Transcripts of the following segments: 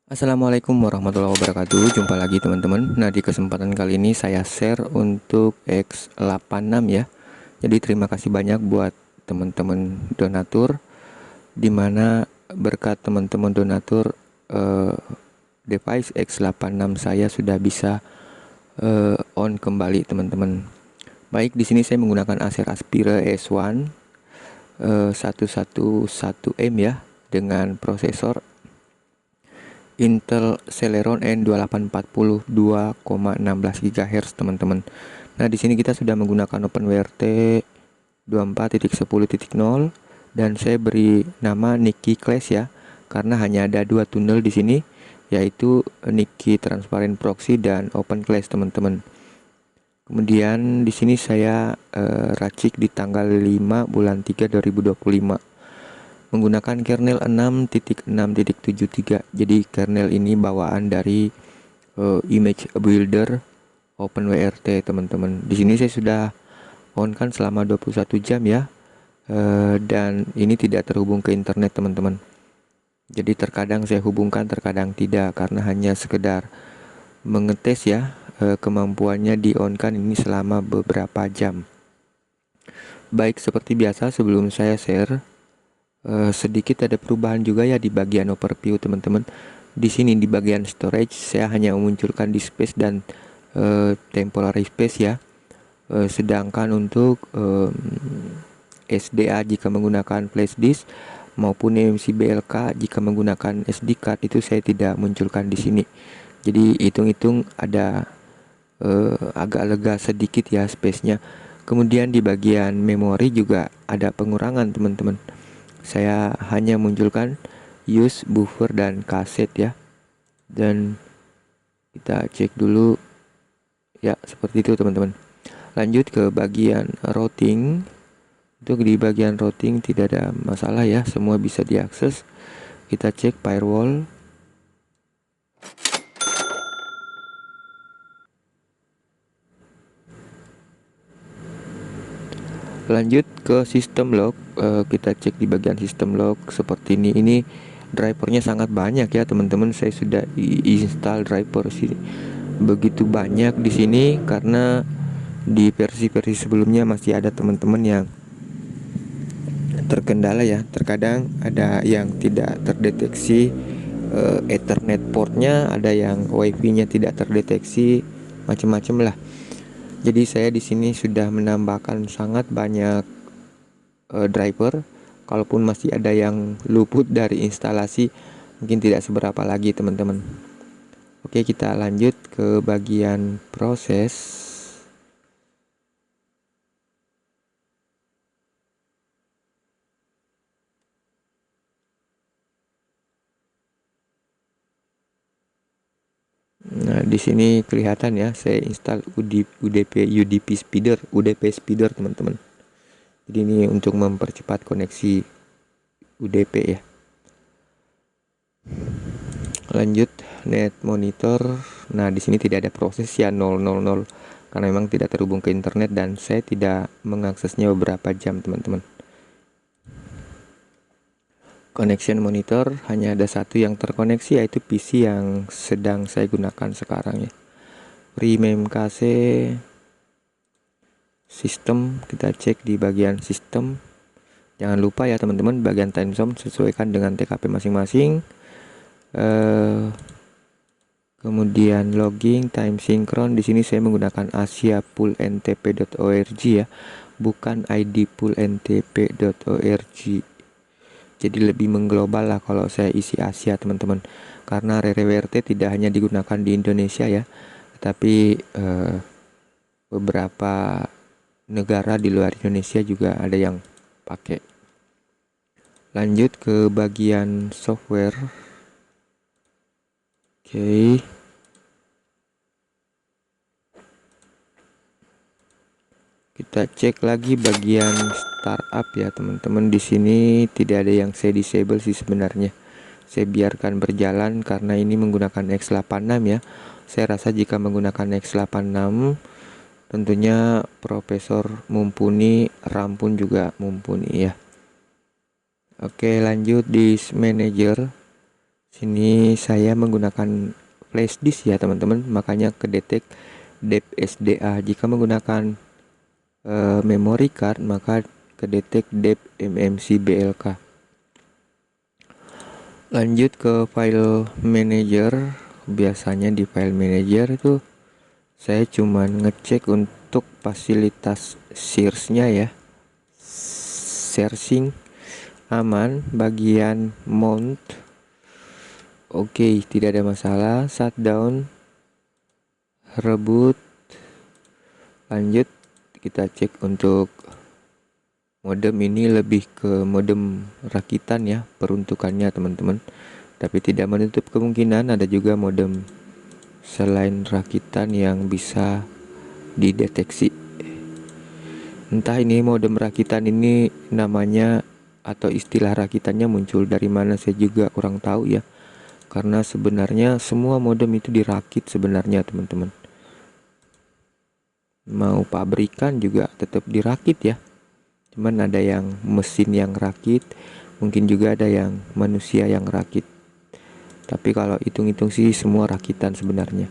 Assalamualaikum warahmatullahi wabarakatuh. Jumpa lagi teman-teman. Nah, di kesempatan kali ini saya share untuk X86 ya. Jadi terima kasih banyak buat teman-teman donatur, dimana berkat teman-teman donatur eh, device X86 saya sudah bisa on kembali teman-teman. Baik, di sini saya menggunakan Acer Aspire S1 111M ya, dengan prosesor Intel Celeron N2840 2,16 GHz teman-teman. Nah, di sini kita sudah menggunakan OpenWRT 24.10.0 dan saya beri nama Nicky Class ya, karena hanya ada dua tunnel di sini, yaitu Nicky Transparent Proxy dan Open Class teman-teman. Kemudian di sini saya racik di tanggal 5 bulan 3 2025 menggunakan kernel 6.6.73. Jadi kernel ini bawaan dari image builder OpenWRT teman-teman. Di sini saya sudah on kan selama 21 jam ya. Dan ini tidak terhubung ke internet teman-teman. Jadi terkadang saya hubungkan, terkadang tidak, karena hanya sekedar mengetes ya kemampuannya di on kan ini selama beberapa jam. Baik, seperti biasa sebelum saya share sedikit ada perubahan juga ya di bagian overview teman-teman. Di sini di bagian storage saya hanya memunculkan disk space dan temporary space ya. Sedangkan untuk SDA jika menggunakan flash disk maupun eMMC BLK jika menggunakan SD card itu saya tidak munculkan di sini. Jadi hitung-hitung ada agak lega sedikit ya space-nya. Kemudian di bagian memori juga ada pengurangan teman-teman. Saya hanya munculkan use, buffer, dan kaset ya. Dan kita cek dulu ya, seperti itu teman-teman. Lanjut ke bagian routing. Untuk di bagian routing tidak ada masalah ya, semua bisa diakses. Kita cek firewall. Lanjut ke sistem log, kita cek di bagian sistem log seperti ini. Ini drivernya sangat banyak ya teman-teman. Saya sudah install driver sini begitu banyak di sini karena di versi-versi sebelumnya masih ada teman-teman yang terkendala ya. Terkadang ada yang tidak terdeteksi Ethernet portnya, ada yang WiFi-nya tidak terdeteksi, macam-macam lah. Jadi saya di sini sudah menambahkan sangat banyak driver. Kalaupun masih ada yang luput dari instalasi, mungkin tidak seberapa lagi teman-teman. Oke, kita lanjut ke bagian proses. Nah, di sini kelihatan ya, saya install UDP Speeder teman-teman. Jadi ini untuk mempercepat koneksi UDP ya. Lanjut net monitor. Nah, di sini tidak ada proses ya, 000 karena memang tidak terhubung ke internet dan saya tidak mengaksesnya beberapa jam teman-teman. Connection monitor hanya ada satu yang terkoneksi, yaitu PC yang sedang saya gunakan sekarang ya. Rememcase sistem, kita cek di bagian sistem. Jangan lupa ya teman-teman, bagian time zone sesuaikan dengan TKP masing-masing. Kemudian logging, time synchron. Di sini saya menggunakan asiapoolntp.org ya, bukan idpoolntp.org. Jadi lebih mengglobal lah kalau saya isi Asia teman-teman, karena RWRT tidak hanya digunakan di Indonesia ya, tapi beberapa negara di luar Indonesia juga ada yang pakai. Lanjut ke bagian software. Oke. Kita cek lagi bagian startup ya teman-teman. Di sini tidak ada yang saya disable sih sebenarnya. Saya biarkan berjalan karena ini menggunakan X86 ya. Saya rasa jika menggunakan X86 tentunya prosesor mumpuni, RAM pun juga mumpuni ya. Oke, lanjut disk manager. Sini saya menggunakan flash disk ya teman-teman, makanya kedetek dep SDA. Jika menggunakan memory card maka kedetek dep MMC BLK. Lanjut ke file manager. Biasanya di file manager itu saya cuma ngecek untuk fasilitas search-nya ya. Searching aman, bagian mount oke, tidak ada masalah. Shutdown, reboot. Lanjut kita cek untuk modem. Ini lebih ke modem rakitan ya peruntukannya teman-teman, tapi tidak menutup kemungkinan ada juga modem selain rakitan yang bisa dideteksi. Entah ini modem rakitan ini namanya atau istilah rakitannya muncul dari mana saya juga kurang tahu ya, karena sebenarnya semua modem itu dirakit sebenarnya teman-teman. Mau pabrikan juga tetap dirakit ya, cuman ada yang mesin yang rakit, mungkin juga ada yang manusia yang rakit, tapi kalau hitung-hitung sih semua rakitan sebenarnya.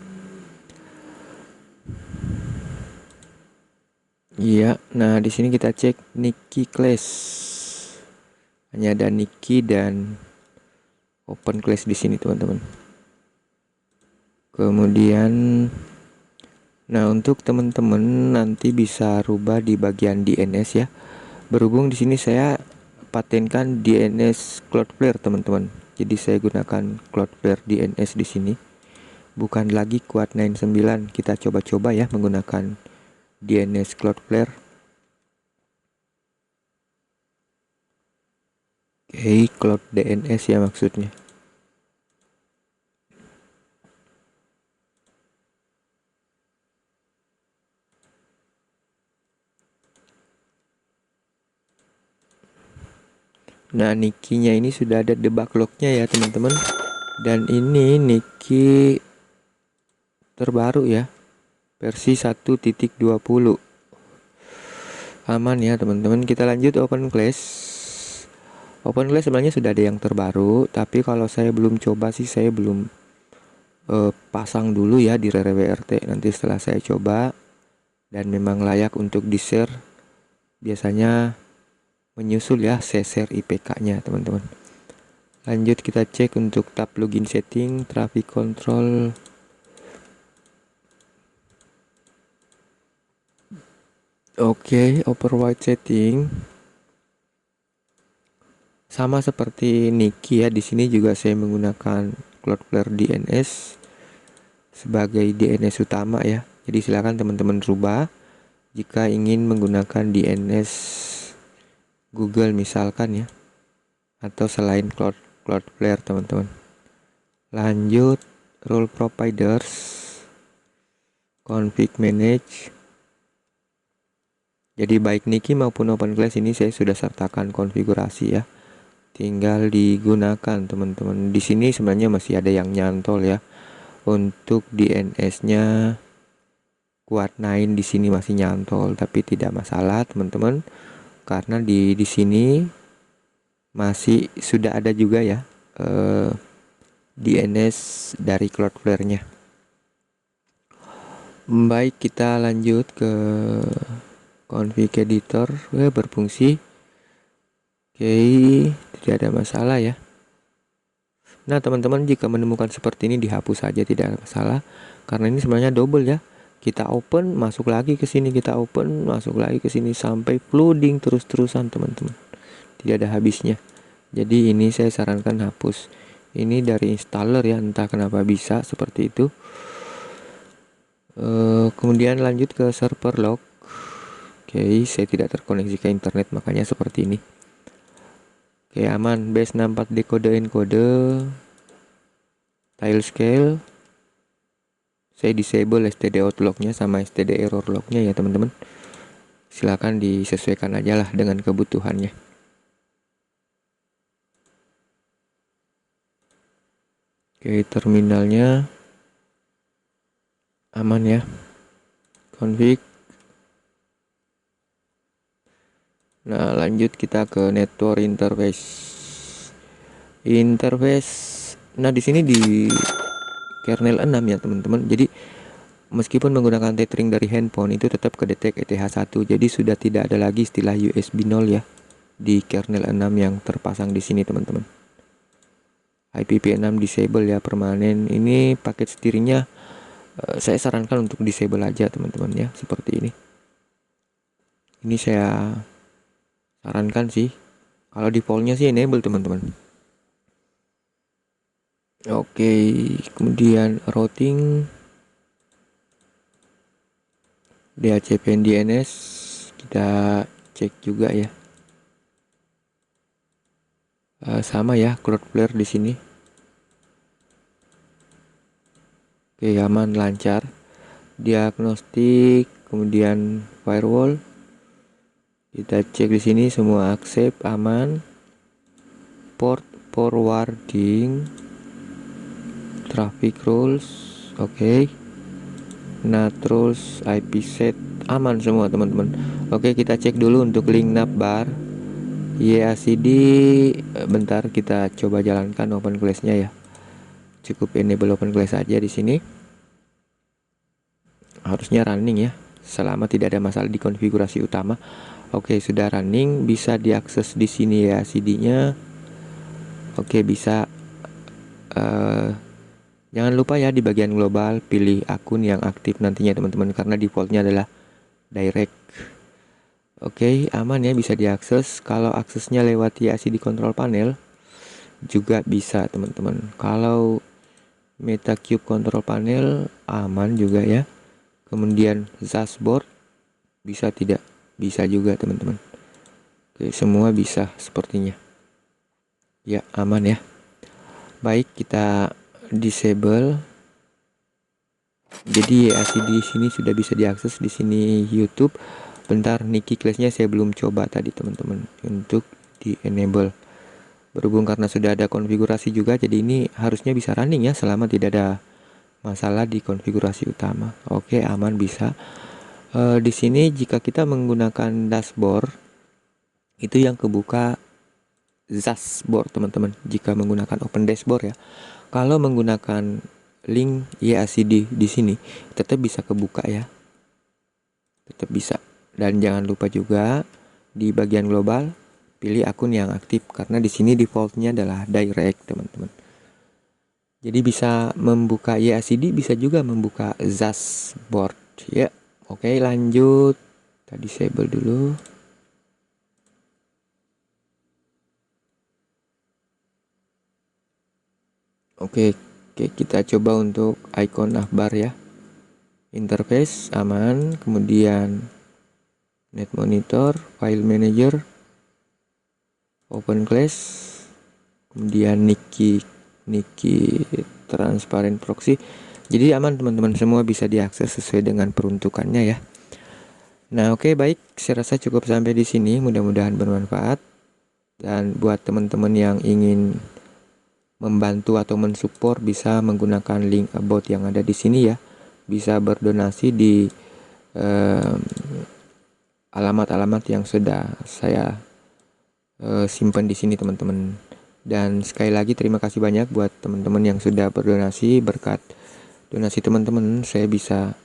Iya, nah di sini kita cek Niki Class. Hanya ada Niki dan Open Class di sini teman-teman. Kemudian, nah untuk teman-teman nanti bisa rubah di bagian DNS ya. Berhubung di sini saya patenkan DNS Cloudflare teman-teman. Jadi saya gunakan Cloudflare DNS di sini. Bukan lagi Quad 99. Kita coba-coba ya menggunakan DNS Cloudflare. Oke, Cloud DNS ya maksudnya. Nah, Nikinya ini sudah ada debug lognya ya teman-teman. Dan ini Niki terbaru ya, versi 1.20. Aman ya teman-teman. Kita lanjut Open Class. Open Class sebenarnya sudah ada yang terbaru, tapi kalau saya belum coba sih, saya belum pasang dulu ya di RRWRT. Nanti setelah saya coba dan memang layak untuk di-share, biasanya menyusul ya share IPK-nya teman-teman. Lanjut kita cek untuk tab login setting, traffic control. Oke, override setting. Sama seperti Niki ya, di sini juga saya menggunakan Cloudflare DNS sebagai DNS utama ya. Jadi silakan teman-teman rubah jika ingin menggunakan DNS Google misalkan ya, atau selain Cloudflare teman-teman. Lanjut role providers, config manage. Jadi baik Niki maupun OpenClass ini saya sudah sertakan konfigurasi ya. Tinggal digunakan teman-teman. Di sini sebenarnya masih ada yang nyantol ya. Untuk DNS-nya Quad 9 di sini masih nyantol, tapi tidak masalah teman-teman, karena di sini masih sudah ada juga ya DNS dari Cloudflare-nya. Baik, kita lanjut ke config editor. Berfungsi. Oke, tidak ada masalah ya. Nah teman-teman, jika menemukan seperti ini dihapus saja, tidak ada masalah, karena ini sebenarnya double ya. Kita open, masuk lagi ke sini, kita open, masuk lagi ke sini, sampai flooding terus-terusan teman-teman. Tidak ada habisnya. Jadi ini saya sarankan hapus. Ini dari installer ya, entah kenapa bisa seperti itu. Kemudian lanjut ke server log. Oke, saya tidak terkoneksi ke internet, makanya seperti ini. Oke, aman. Base 64 decode encode, tile scale. Saya disable std out lognya sama std error lognya ya teman-teman. Silakan disesuaikan aja lah dengan kebutuhannya. Oke, terminalnya aman ya. Config. Nah, lanjut kita ke network interface. Nah, di sini di kernel 6 ya teman-teman. Jadi meskipun menggunakan tethering dari handphone itu tetap kedetek ETH1. Jadi sudah tidak ada lagi istilah USB 0 ya di kernel 6 yang terpasang di sini teman-teman. IPv6 disable ya permanen. Ini paket setirnya saya sarankan untuk disable aja teman-teman ya, seperti ini. Ini saya sarankan sih. Kalau defaultnya sih enable teman-teman. Oke, kemudian routing DHCP DNS kita cek juga ya. Sama ya, Cloudflare di sini. Oke, aman, lancar. Diagnostik, kemudian firewall. Kita cek di sini semua accept, aman. Port forwarding, traffic rules, oke. NAT rules, IP set, aman semua teman-teman. Oke, kita cek dulu untuk link navbar. YACD, bentar kita coba jalankan open class-nya ya. Cukup enable open class aja di sini. Harusnya running ya, selama tidak ada masalah di konfigurasi utama. Oke, sudah running, bisa diakses di sini ya CD-nya. Oke, bisa. Jangan lupa ya di bagian global pilih akun yang aktif nantinya teman-teman, karena defaultnya adalah direct. Oke, aman ya, bisa diakses. Kalau aksesnya lewat YACD control panel juga bisa teman-teman. Kalau MetaCube control panel aman juga ya. Kemudian dashboard bisa tidak? Bisa juga teman-teman. Oke, semua bisa sepertinya. Ya, aman ya. Baik, kita disable. Jadi YACD di sini sudah bisa diakses di sini YouTube. Bentar, Niki Class-nya saya belum coba tadi teman-teman untuk di enable. Berhubung karena sudah ada konfigurasi juga, jadi ini harusnya bisa running ya selama tidak ada masalah di konfigurasi utama. Oke, aman, bisa. Di sini jika kita menggunakan dashboard itu yang kebuka dashboard teman-teman. Jika menggunakan open dashboard ya. Kalau menggunakan link YACD di sini tetap bisa kebuka ya. Tetap bisa. Dan jangan lupa juga di bagian global pilih akun yang aktif, karena di sini defaultnya adalah direct teman-teman. Jadi bisa membuka YACD, bisa juga membuka dashboard ya. Oke, lanjut. Kita disable dulu. Oke, kita coba untuk icon navbar ya. Interface aman, kemudian net monitor, file manager, open class, kemudian Niki transparent proxy. Jadi aman teman-teman, semua bisa diakses sesuai dengan peruntukannya ya. Nah, oke, baik, saya rasa cukup sampai di sini, mudah-mudahan bermanfaat. Dan buat teman-teman yang ingin membantu atau mensupport bisa menggunakan link about yang ada di sini ya. Bisa berdonasi di alamat-alamat yang sudah saya simpan di sini teman-teman. Dan sekali lagi terima kasih banyak buat teman-teman yang sudah berdonasi. Berkat donasi teman-teman saya bisa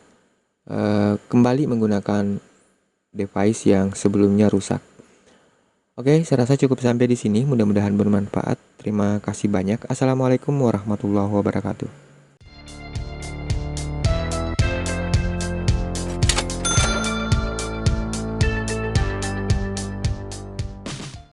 kembali menggunakan device yang sebelumnya rusak. Oke, saya rasa cukup sampai di sini. Mudah-mudahan bermanfaat. Terima kasih banyak. Assalamualaikum warahmatullahi wabarakatuh.